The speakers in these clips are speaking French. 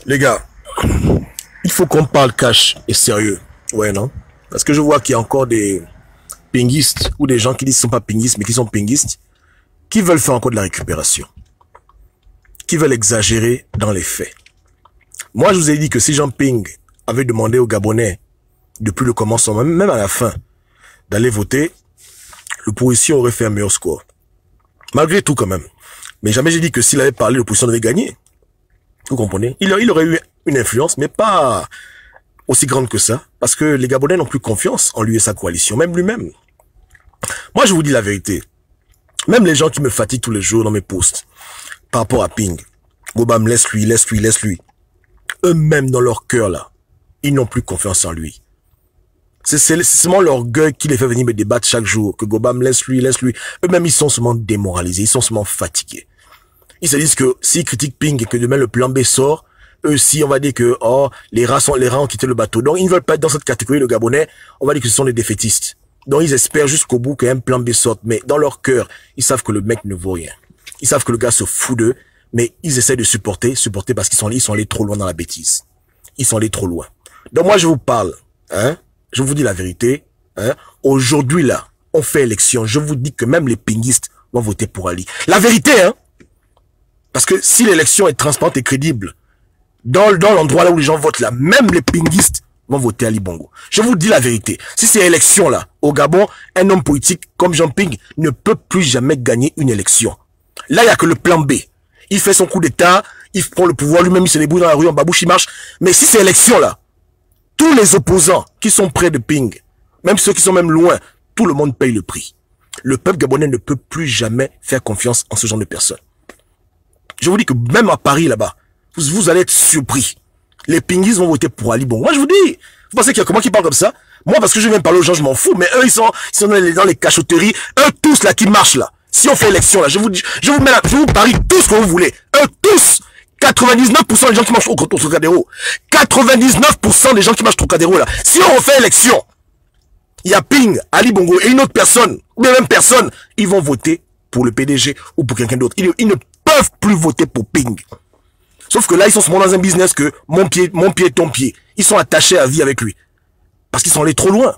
Les gars, il faut qu'on parle cash et sérieux. Ouais, non? Parce que je vois qu'il y a encore des pinguistes ou des gens qui disent qu'ils sont pas pinguistes mais qui sont pinguistes, qui veulent faire encore de la récupération, qui veulent exagérer dans les faits. Moi, je vous ai dit que si Jean Ping avait demandé aux Gabonais, depuis le commencement, même à la fin, d'aller voter, l'opposition aurait fait un meilleur score. Malgré tout, quand même. Mais jamais j'ai dit que s'il avait parlé, l'opposition devait gagner. Vous comprenez? Il aurait eu une influence, mais pas aussi grande que ça, parce que les Gabonais n'ont plus confiance en lui et sa coalition, même lui-même. Moi, je vous dis la vérité. Même les gens qui me fatiguent tous les jours dans mes posts, par rapport à Ping, Gobam, laisse-lui. Eux-mêmes, dans leur cœur, là, ils n'ont plus confiance en lui. C'est seulement l'orgueil qui les fait venir me débattre chaque jour, que Gobam, laisse-lui. Eux-mêmes, ils sont seulement démoralisés, ils sont seulement fatigués. Ils se disent que s'ils critiquent Ping et que demain le plan B sort, eux aussi, on va dire que, oh, les rats ont quitté le bateau. Donc, ils ne veulent pas être dans cette catégorie de Gabonais. On va dire que ce sont des défaitistes. Donc, ils espèrent jusqu'au bout qu'un plan B sorte. Mais dans leur cœur, ils savent que le mec ne vaut rien. Ils savent que le gars se fout d'eux. Mais ils essaient de supporter parce qu'ils sont allés trop loin dans la bêtise. Ils sont allés trop loin. Donc, moi, je vous parle, hein. Je vous dis la vérité, hein. Aujourd'hui, là, on fait élection. Je vous dis que même les pinguistes vont voter pour Ali. La vérité, hein. Parce que si l'élection est transparente et crédible, dans l'endroit là où les gens votent là, même les pinguistes vont voter Ali Bongo. Je vous dis la vérité. Si c'est élection là, au Gabon, un homme politique comme Jean Ping ne peut plus jamais gagner une élection. Là, il n'y a que le plan B. Il fait son coup d'état, il prend le pouvoir, lui-même il se débrouille dans la rue, en babouche, il marche. Mais si c'est élection là, tous les opposants qui sont près de Ping, même ceux qui sont même loin, tout le monde paye le prix. Le peuple gabonais ne peut plus jamais faire confiance en ce genre de personnes. Je vous dis que même à Paris là-bas, vous allez être surpris. Les pinguistes vont voter pour Ali Bongo. Moi je vous dis, vous pensez qu'il y a comment qui parle comme ça? Moi parce que je viens de parler aux gens, je m'en fous, mais eux ils sont dans les cachotteries, eux tous là qui marchent là. Si on fait élection là, je vous parie tout ce que vous voulez. Eux tous, 99% des gens qui marchent au Trocadéro, 99% des gens qui marchent au Trocadéro là, si on refait élection, il y a Ping, Ali Bongo et une autre personne, ou bien même personne, ils vont voter pour le PDG ou pour quelqu'un d'autre. Ils ne peuvent plus voter pour Ping. Sauf que là, ils sont seulement dans un business que mon pied, ton pied. Ils sont attachés à vie avec lui. Parce qu'ils sont allés trop loin.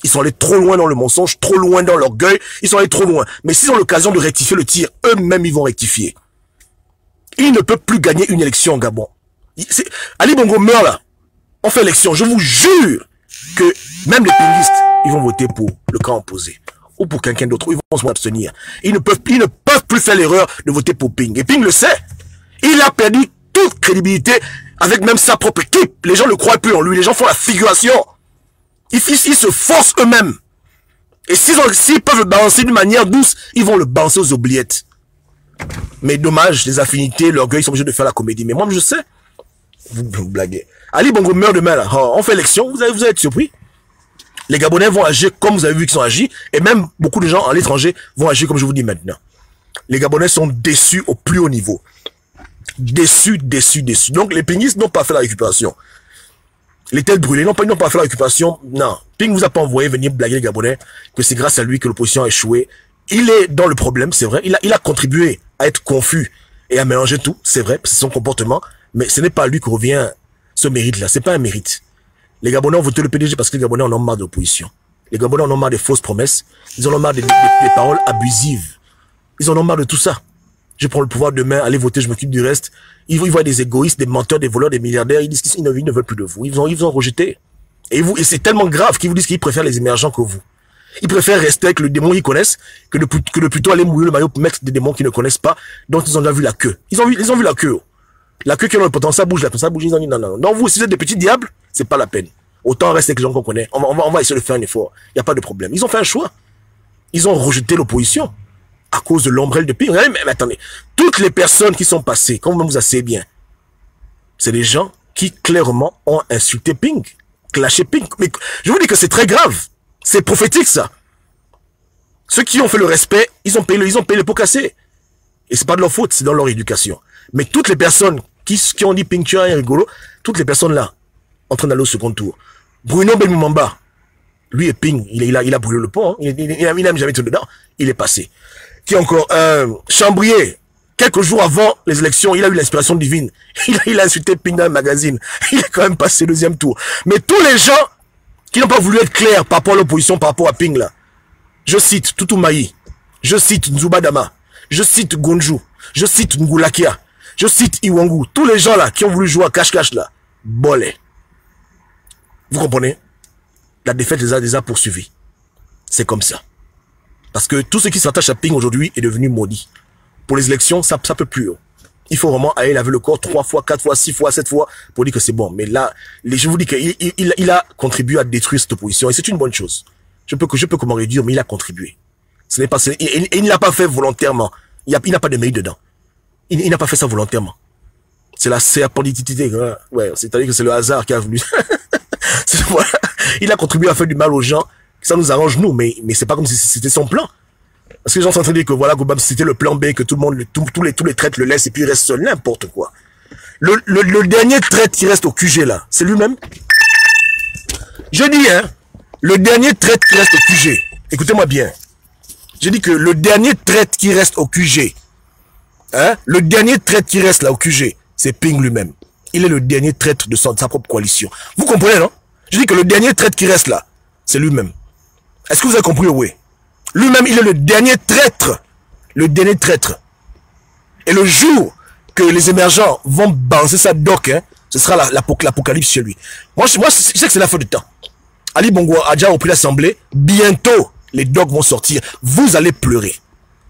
Ils sont allés trop loin dans le mensonge, trop loin dans l'orgueil. Ils sont allés trop loin. Mais s'ils ont l'occasion de rectifier le tir, eux-mêmes, ils vont rectifier. Ils ne peuvent plus gagner une élection en Gabon. Ali Bongo meurt là. On fait élection. Je vous jure que même les pinguistes, ils vont voter pour le camp opposé. Ou pour quelqu'un d'autre. Ils vont se abstenir. Ils ne peuvent plus faire l'erreur de voter pour Ping. Et Ping le sait. Il a perdu toute crédibilité avec même sa propre équipe. Les gens ne croient plus en lui. Les gens font la figuration. Ils se forcent eux-mêmes. Et s'ils peuvent le balancer d'une manière douce, ils vont le balancer aux oubliettes. Mais dommage, les affinités, l'orgueil, ils sont obligés de faire la comédie. Mais moi, je sais. Vous blaguez. Ali Bongo meurt demain là. Oh, on fait élection, vous allez être surpris. Les Gabonais vont agir comme vous avez vu qu'ils ont agi. Et même beaucoup de gens à l'étranger vont agir comme je vous dis maintenant. Les Gabonais sont déçus au plus haut niveau. Déçus. Donc les pinguistes n'ont pas fait la récupération. Les têtes brûlées n'ont pas fait la récupération. Non. Ping vous a pas envoyé venir blaguer les Gabonais que c'est grâce à lui que l'opposition a échoué. Il est dans le problème, c'est vrai. Il a contribué à être confus et à mélanger tout. C'est vrai, c'est son comportement. Mais ce n'est pas à lui que revient ce mérite-là. C'est pas un mérite. Les Gabonais ont voté le PDG parce que les Gabonais en ont marre de l'opposition. Les Gabonais en ont marre des fausses promesses. Ils en ont marre des paroles abusives. Ils en ont marre de tout ça. Je prends le pouvoir demain, allez voter, je m'occupe du reste. Ils voient des égoïstes, des menteurs, des voleurs, des milliardaires. Ils disent qu'ils ne veulent plus de vous. Ils vous ont rejeté. Et c'est tellement grave qu'ils vous disent qu'ils préfèrent les émergents que vous. Ils préfèrent rester avec le démon qu'ils connaissent que de plutôt aller mouiller le maillot pour mettre des démons qu'ils ne connaissent pas, dont ils ont déjà vu la queue. Ils ont vu la queue. La queue qui a le potentiel, ça bouge, ils ont dit non. Donc vous, si vous êtes des petits diables, c'est pas la peine. Autant rester avec les gens qu'on connaît. On va essayer de faire un effort. Il n'y a pas de problème. Ils ont fait un choix. Ils ont rejeté l'opposition à cause de l'ombrelle de Ping. Mais attendez, toutes les personnes qui sont passées, comme vous asseyez bien, c'est des gens qui clairement ont insulté Ping, clashé Ping. Mais je vous dis que c'est très grave. C'est prophétique ça. Ceux qui ont fait le respect, ils ont payé les pots cassés. Et c'est pas de leur faute, c'est dans leur éducation. Mais toutes les personnes qui ont dit Ping, tu es rigolo, toutes les personnes là, en train d'aller au second tour. Bruno Benmoumamba, lui et Ping, il a brûlé le pont, hein. Il n'a jamais été dedans, il est passé. Qui encore, Chambrier, quelques jours avant les élections, il a eu l'inspiration divine. Il a insulté Ping dans le magazine. Il est quand même passé deuxième tour. Mais tous les gens qui n'ont pas voulu être clairs par rapport à l'opposition, par rapport à Ping là, je cite Tutu Maï, je cite Nzubadama, je cite Gonjou, je cite Ngulakia, je cite Iwangu. Tous les gens là qui ont voulu jouer à cache-cache là, bolé. Vous comprenez? La défaite les a poursuivis. C'est comme ça. Parce que tout ce qui s'attache à Ping aujourd'hui est devenu maudit. Pour les élections, ça peut plus. Il faut vraiment aller laver le corps 3 fois, 4 fois, 6 fois, 7 fois pour dire que c'est bon. Mais là, je vous dis qu'il a contribué à détruire cette opposition et c'est une bonne chose. Je peux comment réduire, mais il a contribué. Ce n'est pas, il n'a pas fait volontairement. Il n'a pas de mérite dedans. Il n'a pas fait ça volontairement. C'est la serpentité. Ouais, c'est-à-dire que c'est le hasard qui a voulu. Voilà. Il a contribué à faire du mal aux gens. Ça nous arrange nous, mais c'est pas comme si c'était son plan. Parce que les gens sont en train de dire que voilà, c'était le plan B, que tout le monde, tous les traites le laissent et puis il reste seul, n'importe quoi. Le dernier traite qui reste au QG là, c'est lui-même. Je dis, hein, le dernier traite qui reste au QG. Écoutez-moi bien. Je dis que le dernier traite qui reste au QG, hein, le dernier traite qui reste là au QG, c'est Ping lui-même. Il est le dernier traître de sa propre coalition. Vous comprenez, non? Je dis que le dernier traître qui reste là, c'est lui-même. Est-ce que vous avez compris, oui? Lui-même, il est le dernier traître. Le dernier traître. Et le jour que les émergents vont balancer sa doc, hein, ce sera l'apocalypse chez lui. Moi, je sais que c'est la fin du temps. Ali Bongo a déjà repris l'assemblée. Bientôt, les docs vont sortir. Vous allez pleurer.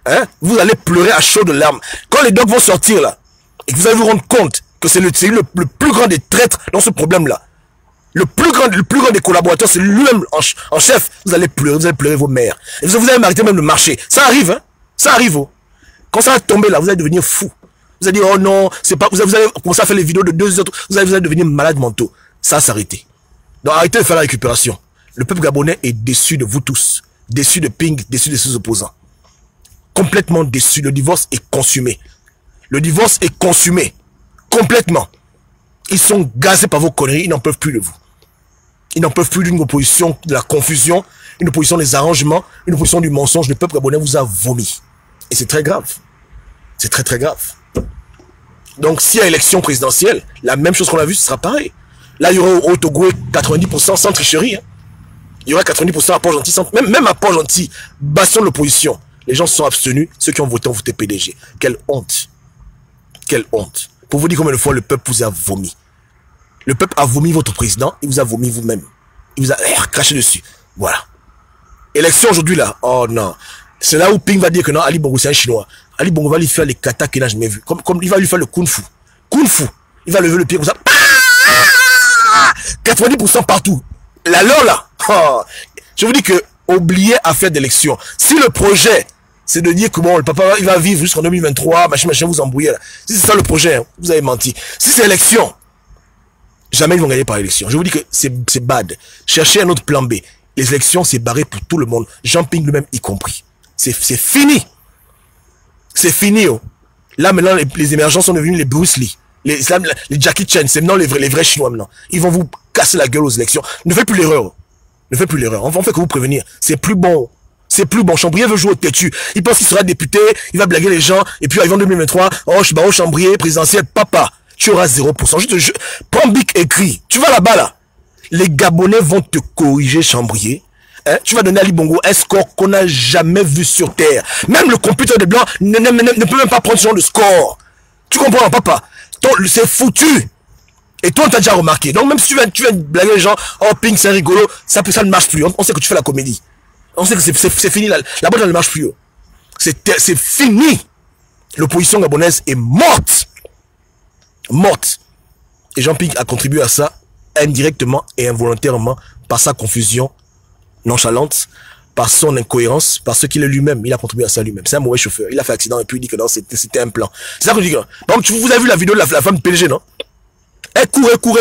Hein? Vous allez pleurer à chaudes larmes. Quand les docs vont sortir là, et que vous allez vous rendre compte que c'est le plus grand des traîtres dans ce problème-là. Le plus grand des collaborateurs, c'est lui-même en chef. Vous allez pleurer vos mères. Et vous allez m'arrêter même de marcher. Ça arrive, hein. Ça arrive, oh. Quand ça va tomber là, vous allez devenir fou. Vous allez dire, oh non, c'est pas, vous allez commencer à faire les vidéos de 2 heures, vous allez devenir malade mentaux. Ça va s'arrêter. Donc arrêtez de faire la récupération. Le peuple gabonais est déçu de vous tous. Déçu de Ping, déçu de ses opposants. Complètement déçu. Le divorce est consumé. Le divorce est consumé. Complètement. Ils sont gazés par vos conneries, ils n'en peuvent plus de vous. Ils n'en peuvent plus d'une opposition de la confusion, une opposition des arrangements, une opposition du mensonge. Le peuple gabonais vous a vomi. Et c'est très grave. C'est très très grave. Donc s'il y a élection présidentielle, la même chose qu'on a vu, ce sera pareil. Là, il y aura au Togo 90% sans tricherie. Hein. Il y aura 90% à Port-Gentil, même à Port-Gentil, bastion de l'opposition. Les gens se sont abstenus, ceux qui ont voté PDG. Quelle honte. Quelle honte. Pour vous dire combien de fois le peuple vous a vomi. Le peuple a vomi votre président, il vous a vomi vous-même. Il vous a craché dessus. Voilà. Élection aujourd'hui là. Oh non. C'est là où Ping va dire que non, Ali Bongo c'est un chinois. Ali Bongo va lui faire les katas qu'il n'a jamais vu. Comme il va lui faire le kung fu. Kung fu. Il va lever le pied comme ça. 90% partout. La leur là. Oh. Je vous dis que oubliez à faire d'élection. Si le projet c'est de dire que bon, le papa il va vivre jusqu'en 2023, machin, vous embrouillez là. Si c'est ça le projet, hein, vous avez menti. Si c'est élection, jamais ils vont gagner par élection. Je vous dis que c'est bad. Cherchez un autre plan B. Les élections, c'est barré pour tout le monde. Jean Ping lui-même y compris. C'est fini. C'est fini. Oh. Là maintenant, les émergents sont devenus les Bruce Lee. Les Jackie Chan, c'est maintenant les vrais Chinois maintenant. Ils vont vous casser la gueule aux élections. Ne faites plus l'erreur. Ne faites plus l'erreur. On fait que vous prévenir. C'est plus bon. C'est plus bon. Chambrier veut jouer au têtu. Il pense qu'il sera député, il va blaguer les gens, et puis arrivant en 2023, oh, je suis barreau Chambrier, présidentiel, papa, tu auras 0%. Prends Bic écrit. Tu vas là-bas, là. Les Gabonais vont te corriger, Chambrier. Hein? Tu vas donner à Ali Bongo un score qu'on n'a jamais vu sur Terre. Même le computer de blanc ne peut même pas prendre ce genre de score. Tu comprends, papa? C'est foutu. Et toi, on t'a déjà remarqué. Donc, même si tu viens blaguer les gens, oh, Ping, c'est rigolo, ça ne marche plus. On sait que tu fais la comédie. On sait que c'est fini, la boîte ne marche plus. C'est fini. L'opposition gabonaise est morte. Morte. Et Jean Ping a contribué à ça indirectement et involontairement par sa confusion nonchalante, par son incohérence, par ce qu'il est lui-même. Il a contribué à ça lui-même. C'est un mauvais chauffeur. Il a fait accident et puis il dit que non, c'était un plan. C'est ça que je dis. Donc, vous avez vu la vidéo de la femme de PDG, non? Elle court.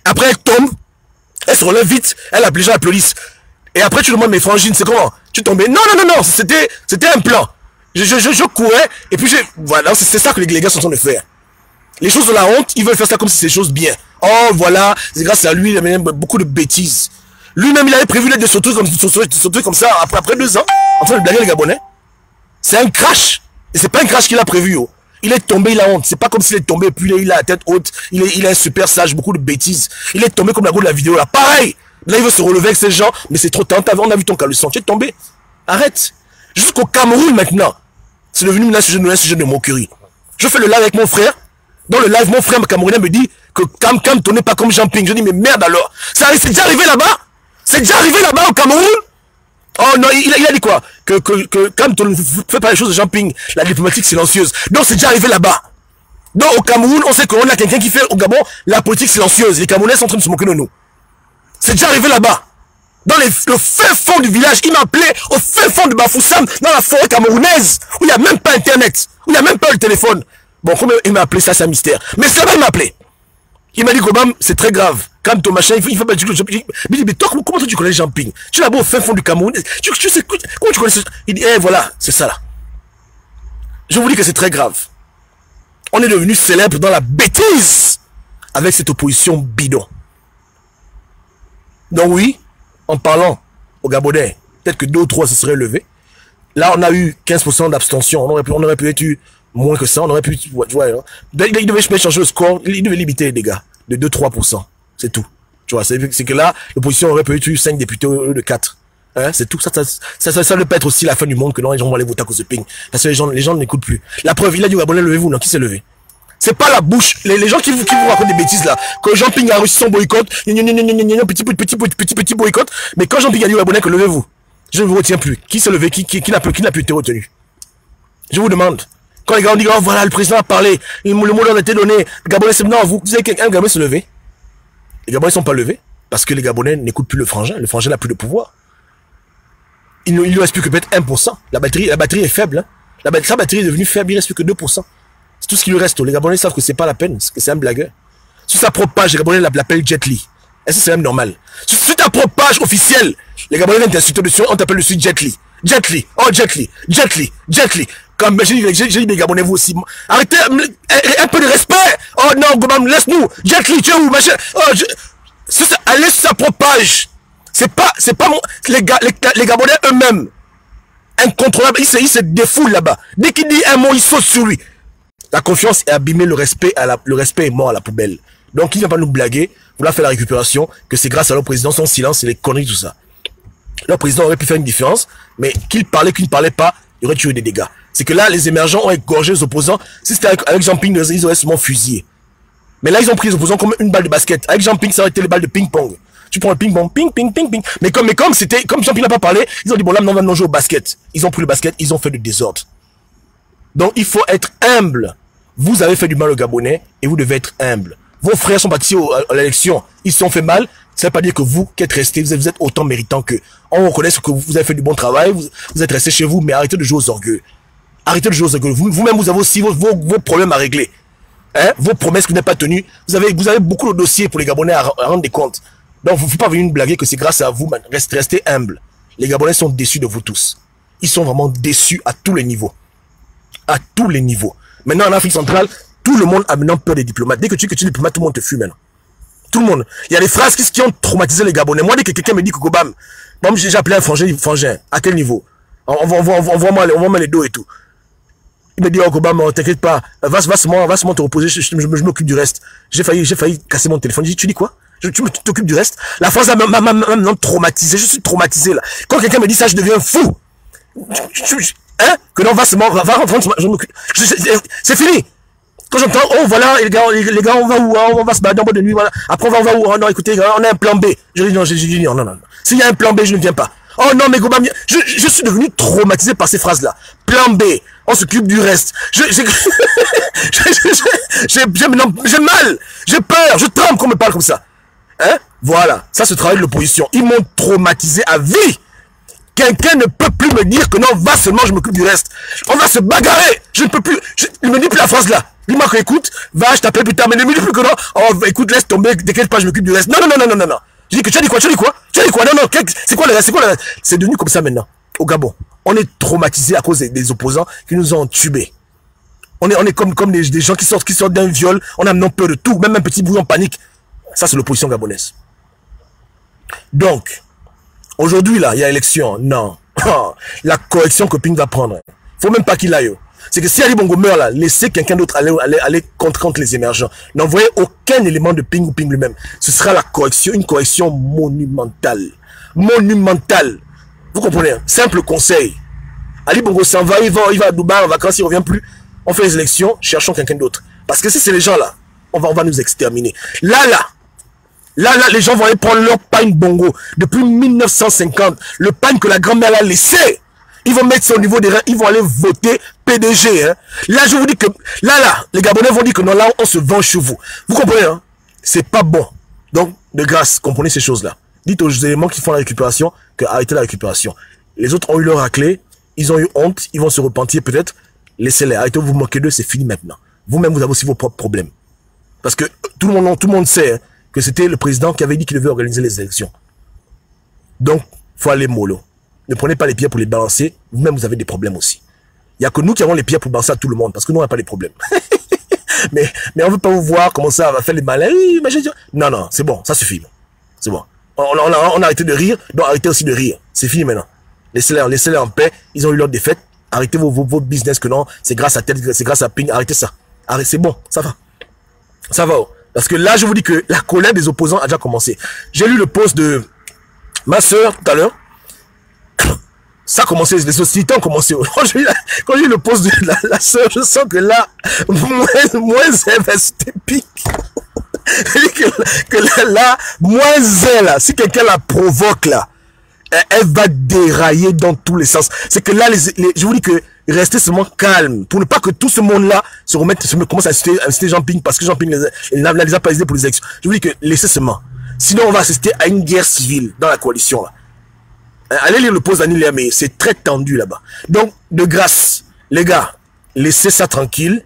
Après, elle tombe. Elle se relève vite. Les gens applaudissent. Et après, tu demandes, mes frangines, c'est comment? Tu tombais? Non, c'était un plan. Je courais, et puis voilà, c'est ça que les gars sont en train de faire. Les choses de la honte, ils veulent faire ça comme si c'est des choses bien. Oh, voilà, c'est grâce à lui, il a même beaucoup de bêtises. Lui-même, il avait prévu de sauter comme ça, après 2 ans, en train de blaguer les Gabonais. C'est un crash. Et c'est pas un crash qu'il a prévu, oh. Il est tombé, il a honte. C'est pas comme s'il est tombé, puis il a la tête haute, il est super sage, beaucoup de bêtises. Il est tombé comme la go de la vidéo, là. Pareil! Là, il veut se relever avec ces gens, mais c'est trop tard. On a vu ton caleçon, tu es tombé. Arrête. Jusqu'au Cameroun, maintenant. C'est devenu un sujet de moquerie. Je fais le live avec mon frère. Dans le live, mon frère camerounais me dit que Cam tournait pas comme Jean-Ping. Je dis, mais merde alors. C'est déjà arrivé là-bas? C'est déjà arrivé là-bas au Cameroun? Oh non, il a dit quoi? Que Cam ne fait pas les choses de Jean-Ping. La diplomatique silencieuse. Donc c'est déjà arrivé là-bas. Donc au Cameroun, on sait qu'on a quelqu'un qui fait au Gabon la politique silencieuse. Les Camerounais sont en train de se moquer de nous. C'est déjà arrivé là-bas. Dans le fin fond du village, il m'a appelé au fin fond de Bafoussam, dans la forêt camerounaise, où il n'y a même pas internet, où il n'y a même pas le téléphone. Bon, comment il m'a appelé, ça c'est un mystère. Mais c'est là il m'a appelé. Il m'a dit qu'Obama, c'est très grave. Comme ton machin, il faut pas dire que il dit, mais toi, comment tu connais Jean-Ping? Tu es là-bas au fin fond du Cameroun. Tu sais, comment tu connais ça? Il dit, voilà, c'est ça là. Je vous dis que c'est très grave. On est devenu célèbre dans la bêtise avec cette opposition bidon. Donc oui, en parlant aux Gabonais, peut-être que 2 ou 3 se seraient levés. Là, on a eu 15% d'abstention. On aurait pu être moins que ça. On aurait pu... Ouais, hein. Il devait changer le score. Il devait limiter les dégâts de 2-3%. C'est tout. Tu vois, c'est que là, l'opposition aurait pu être 5 députés au lieu de 4. Hein, c'est tout. Ça ne peut pas être aussi la fin du monde que non, les gens vont aller voter à cause de Ping. Parce que les gens n'écoutent plus. La preuve, il a dit aux Gabonais, levez-vous. Non, qui s'est levé? C'est pas la bouche. Les gens qui vous racontent des bêtises là. Que Jean-Ping a reçu son boycott. Petit boycott. Mais quand Jean-Ping a dit aux Gabonais que levez-vous, je ne vous retiens plus. Qui s'est levé? Qui n'a plus été retenu? Je vous demande. Quand les gars ont dit, oh voilà, le président a parlé. Le mot a été donné. Les Gabonais, c'est non, vous avez quelqu'un, Gabonais se lever. Les Gabonais ne sont pas levés. Parce que les Gabonais n'écoutent plus le frangin. Le frangin n'a plus de pouvoir. Il ne reste plus que peut-être 1%. La batterie est faible. Hein. Sa batterie est devenue faible. Il ne reste plus que 2%. C'est tout ce qui lui reste. Les Gabonais savent que c'est pas la peine, que c'est un blagueur. Sur sa propre page, les Gabonais l'appellent Jet Li. Est-ce que c'est même normal? Sur ta propre page officielle, les Gabonais viennent t'insulter dessus, on t'appelle dessus Jet Li. Jet Li. Oh, Jet Li. Jet Li. Jet Li. Comme j'ai dit les Gabonais, vous aussi. Arrêtez, un peu de respect. Oh non, Gobam, laisse-nous. Jet Li, tu es où, machin? Oh, allez sur sa propre page. C'est pas les Gabonais eux-mêmes. Incontrôlables. Ils se défoulent là-bas. Dès qu'il dit un mot, ils sautent sur lui. La confiance est abîmée, le respect est mort à la poubelle. Donc, il ne vient pas nous blaguer, vouloir faire la récupération, que c'est grâce à leur président, son silence et les conneries, tout ça. Leur président aurait pu faire une différence, mais qu'il parlait, qu'il ne parlait pas, il aurait tué des dégâts. C'est que là, les émergents ont égorgé les opposants. Si c'était avec Jean-Ping, ils auraient seulement fusillé. Mais là, ils ont pris les opposants comme une balle de basket. Avec Jean-Ping, ça aurait été les balles de ping-pong. Tu prends le ping-pong, ping. Mais comme Jean-Ping n'a pas parlé, ils ont dit, bon, là, on va jouer au basket. Ils ont pris le basket, ils ont fait du désordre. Donc, il faut être humble. Vous avez fait du mal aux Gabonais et vous devez être humble. Vos frères sont partis à l'élection, ils se sont fait mal. Ça ne veut pas dire que vous qui êtes restés, vous êtes autant méritant qu'eux. On reconnaît que vous avez fait du bon travail, vous êtes restés chez vous, mais arrêtez de jouer aux orgueux. Arrêtez de jouer aux orgueux. Vous-même, vous avez aussi vos problèmes à régler. Hein? Vos promesses qui n'ont pas tenues. Vous avez beaucoup de dossiers pour les Gabonais à rendre des comptes. Donc, vous ne faut pas venir nous blaguer que c'est grâce à vous, restez humble. Les Gabonais sont déçus de vous tous. Ils sont vraiment déçus à tous les niveaux. À tous les niveaux. Maintenant, en Afrique centrale, tout le monde a maintenant peur des diplomates. Dès que tu es diplomate, tout le monde te fuit maintenant. Tout le monde. Il y a des phrases qui ont traumatisé les Gabonais. Moi, dès que quelqu'un me dit que Gobam, bon, j'ai appelé un frangin. À quel niveau? Envoie-moi les dos et tout. Il me dit, oh Gobam, t'inquiète pas, va seulement te reposer, je m'occupe du reste. J'ai failli casser mon téléphone. Je dis, tu dis quoi? Tu t'occupes du reste? La phrase m'a maintenant traumatisé. Je suis traumatisé là. Quand quelqu'un me dit ça, je deviens fou. Hein? Que non, c'est fini. Quand j'entends, oh voilà, les gars, on va où? On va se balader en boîte de nuit, voilà. Après, on va où? Oh non, écoutez, on a un plan B. Je dis non. S'il y a un plan B, je ne viens pas. Oh non, mais Gobam, je suis devenu traumatisé par ces phrases-là. Plan B, on s'occupe du reste. J'ai mal, j'ai peur, je tremble qu'on me parle comme ça. Hein? Voilà, ça c'est le travail de l'opposition. Ils m'ont traumatisé à vie. Quelqu'un ne peut plus me dire que non, va seulement, je m'occupe du reste. On va se bagarrer. Je ne peux plus. Il me dit plus la phrase là. Dis-moi que écoute, va, je t'appelle plus tard, mais ne me dis plus que non. Oh, écoute, laisse tomber, t'inquiète pas, je m'occupe du reste. Non. Je dis que tu as dit quoi? Non, c'est quoi le reste? C'est devenu comme ça maintenant. Au Gabon. On est traumatisé à cause des opposants qui nous ont tubés. On est comme des gens qui sortent d'un viol. On a maintenant peur de tout. Même un petit bruit en panique. Ça, c'est l'opposition gabonaise. Donc, aujourd'hui, là, il y a élection. Non. La correction que Ping va prendre. Faut même pas qu'il aille. C'est que si Ali Bongo meurt là, laissez quelqu'un d'autre aller contre les émergents. N'envoyez aucun élément de Ping ou Ping lui-même. Ce sera la correction, une correction monumentale. Monumentale. Vous comprenez? Simple conseil. Ali Bongo s'en va, il va à Dubaï en vacances, il revient plus. On fait les élections, cherchons quelqu'un d'autre. Parce que si c'est les gens là, on va nous exterminer. Là, les gens vont aller prendre leur pain Bongo. Depuis 1950, le pain que la grand-mère a laissé. Ils vont mettre ça au niveau des reins, ils vont aller voter PDG. Hein. Là, je vous dis que, là, les Gabonais vont dire que non, là, on se venge chez vous. Vous comprenez, hein? C'est pas bon. Donc, de grâce, comprenez ces choses-là. Dites aux éléments qui font la récupération que arrêtez la récupération. Les autres ont eu leur raclée, ils ont eu honte, ils vont se repentir peut-être. Laissez-les, arrêtez de vous moquer d'eux, c'est fini maintenant. Vous-même, vous avez aussi vos propres problèmes. Parce que tout le monde sait hein, que c'était le président qui avait dit qu'il devait organiser les élections. Donc, faut aller mollo. Ne prenez pas les pierres pour les balancer. Vous-même, vous avez des problèmes aussi. Il n'y a que nous qui avons les pierres pour balancer à tout le monde. Parce que nous, on n'a pas de problèmes. mais on ne veut pas vous voir comment ça va faire les malins. Non, c'est bon. Ça suffit. C'est bon. On a arrêté de rire. Donc, arrêtez aussi de rire. C'est fini maintenant. Laissez-les en paix. Ils ont eu leur défaite. Arrêtez vos business que non. C'est grâce à tel, c'est grâce à Ping. Arrêtez ça. Arrêtez, c'est bon. Ça va. Ça va. Parce que là, je vous dis que la colère des opposants a déjà commencé. J'ai lu le post de ma soeur tout à l'heure. Ça a commencé, les sociétés ont commencé. Quand j'ai eu le post de la soeur, je sens que là, moins elle va se pique. que là, moins elle, là, si quelqu'un la provoque, là, elle va dérailler dans tous les sens. C'est que là, je vous dis que restez seulement calme, pour ne pas que tout ce monde-là commence à citer Jean Ping, parce que Jean Ping les a pas aidés pour les élections. Je vous dis que laissez seulement. Sinon, on va assister à une guerre civile dans la coalition, là. Allez lire le post d'Annie Léamé, c'est très tendu là-bas. Donc, de grâce, les gars, laissez ça tranquille.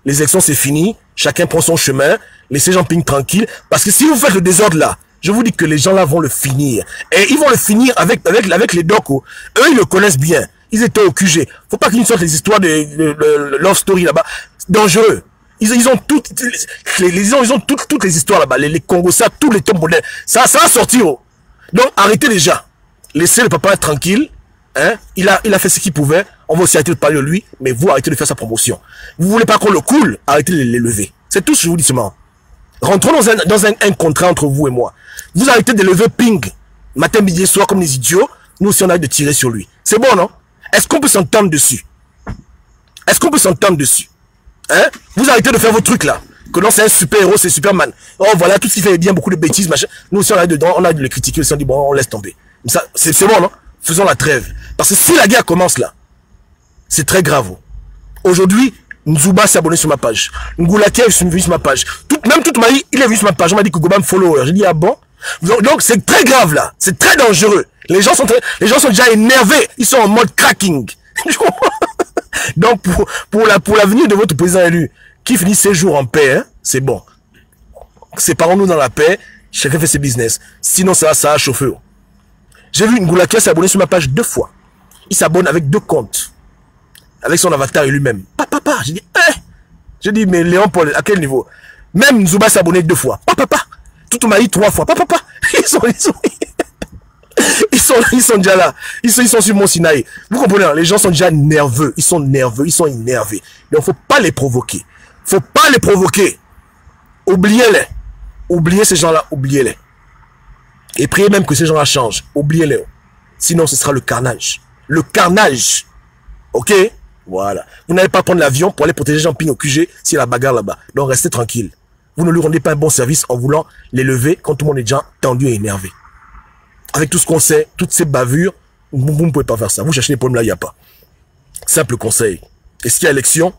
Les élections, c'est fini. Chacun prend son chemin. Laissez Jean Ping tranquille. Parce que si vous faites le désordre là, je vous dis que les gens là vont le finir. Et ils vont le finir avec les docos. Eux, ils le connaissent bien. Ils étaient au QG. Faut pas qu'ils nous sortent les histoires de love story là-bas. Dangereux. Ils ont toutes les histoires là-bas. Les Congos, ça, tous les tombes modernes. Ça va sortir. Oh. Donc, arrêtez déjà. Laissez le papa être tranquille. Hein? Il a fait ce qu'il pouvait. On va aussi arrêter de parler de lui. Mais vous, arrêtez de faire sa promotion. Vous voulez pas qu'on le coule? Arrêtez de les lever. C'est tout ce que je vous dis seulement. Rentrons dans un contrat entre vous et moi. Vous arrêtez de lever Ping. Matin, midi, soir, comme des idiots. Nous aussi, on arrête de tirer sur lui. C'est bon, non? Est-ce qu'on peut s'entendre dessus? Est-ce qu'on peut s'entendre dessus? Hein? Vous arrêtez de faire vos trucs là. Que non, c'est un super héros, c'est Superman. Oh, voilà, tout ce qui fait bien, beaucoup de bêtises, machin. Nous aussi, on arrête dedans, on arrête de le critiquer. On dit, bon, on laisse tomber. Ça, c'est bon, non? Faisons la trêve. Parce que si la guerre commence là, c'est très grave. Aujourd'hui, Nzouba s'est abonné sur ma page. Ngoulake est venu sur ma page. Même toute ma vie, il est venu sur ma page. On m'a dit que Gobam follower. J'ai dit, ah bon? Donc, c'est très grave là. C'est très dangereux. Les gens sont déjà énervés. Ils sont en mode cracking. Donc, pour l'avenir de votre président élu, qui finit ses jours en paix, hein, c'est bon. Séparons-nous dans la paix. Chacun fait ses business. Sinon, ça va chauffer. J'ai vu Ngoulake s'abonner sur ma page 2 fois. Il s'abonne avec 2 comptes. Avec son avatar et lui-même. Papa. J'ai dit, j'ai dit, mais Léon Paul, à quel niveau? Même Nzouba s'est abonné 2 fois. Papa. Tout m'a dit 3 fois. Papa. Ils sont déjà là. Ils sont sur mon Sinaï. Vous comprenez, hein? Les gens sont déjà nerveux. Ils sont nerveux. Ils sont énervés. Donc, faut pas les provoquer. Oubliez-les. Oubliez ces gens-là. Oubliez-les. Et priez même que ces gens-là changent. Oubliez-les. Sinon, ce sera le carnage. Le carnage. Ok? Voilà. Vous n'allez pas prendre l'avion pour aller protéger Jean Ping au QG s'il y a la bagarre là-bas. Donc, restez tranquille. Vous ne lui rendez pas un bon service en voulant les lever quand tout le monde est déjà tendu et énervé. Avec tout ce qu'on sait, toutes ces bavures, vous ne pouvez pas faire ça. Vous cherchez les problèmes là, il n'y a pas. Simple conseil. Et s'il y a élection,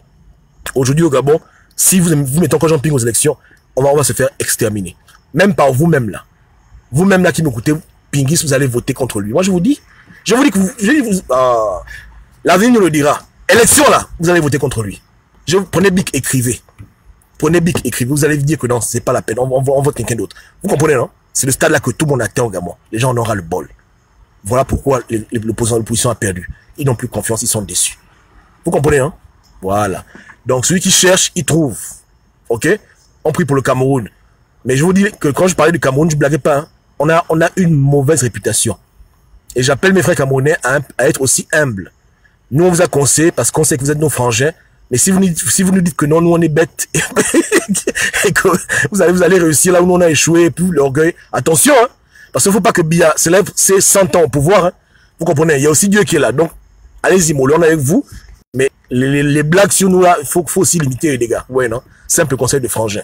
aujourd'hui au Gabon, si vous mettez encore Jean Ping aux élections, on va se faire exterminer. Même par vous-même là. Vous-même là qui m'écoutez, Pingis, vous allez voter contre lui. Moi je vous dis que l'avenir nous le dira. Élection là, vous allez voter contre lui. Prenez Bic, écrivez. Vous allez dire que non, c'est pas la peine. On vote quelqu'un d'autre. Vous comprenez, non? C'est le stade là que tout le monde atteint au Gabon. Les gens en auront le bol. Voilà pourquoi l'opposition a perdu. Ils n'ont plus confiance, ils sont déçus. Vous comprenez, hein? Voilà. Donc celui qui cherche, il trouve. Ok? On prie pour le Cameroun. Mais je vous dis que quand je parlais du Cameroun, je blaguais pas. Hein? On a une mauvaise réputation. Et j'appelle mes frères camerounais à être aussi humbles. Nous, on vous a conseillé parce qu'on sait que vous êtes nos frangins. Mais si vous nous dites que non, nous, on est bêtes et que vous allez réussir là où nous, on a échoué, et puis l'orgueil, attention, hein, parce qu'il ne faut pas que Biya s'élève ses 100 ans au pouvoir. Hein. Vous comprenez, il y a aussi Dieu qui est là. Donc, allez-y, mollo, on est avec vous. Mais les blagues sur nous, là, il faut aussi limiter les dégâts. Ouais, non? Simple conseil de frangin.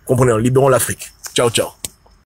Comprenez, libérons l'Afrique. Ciao, ciao.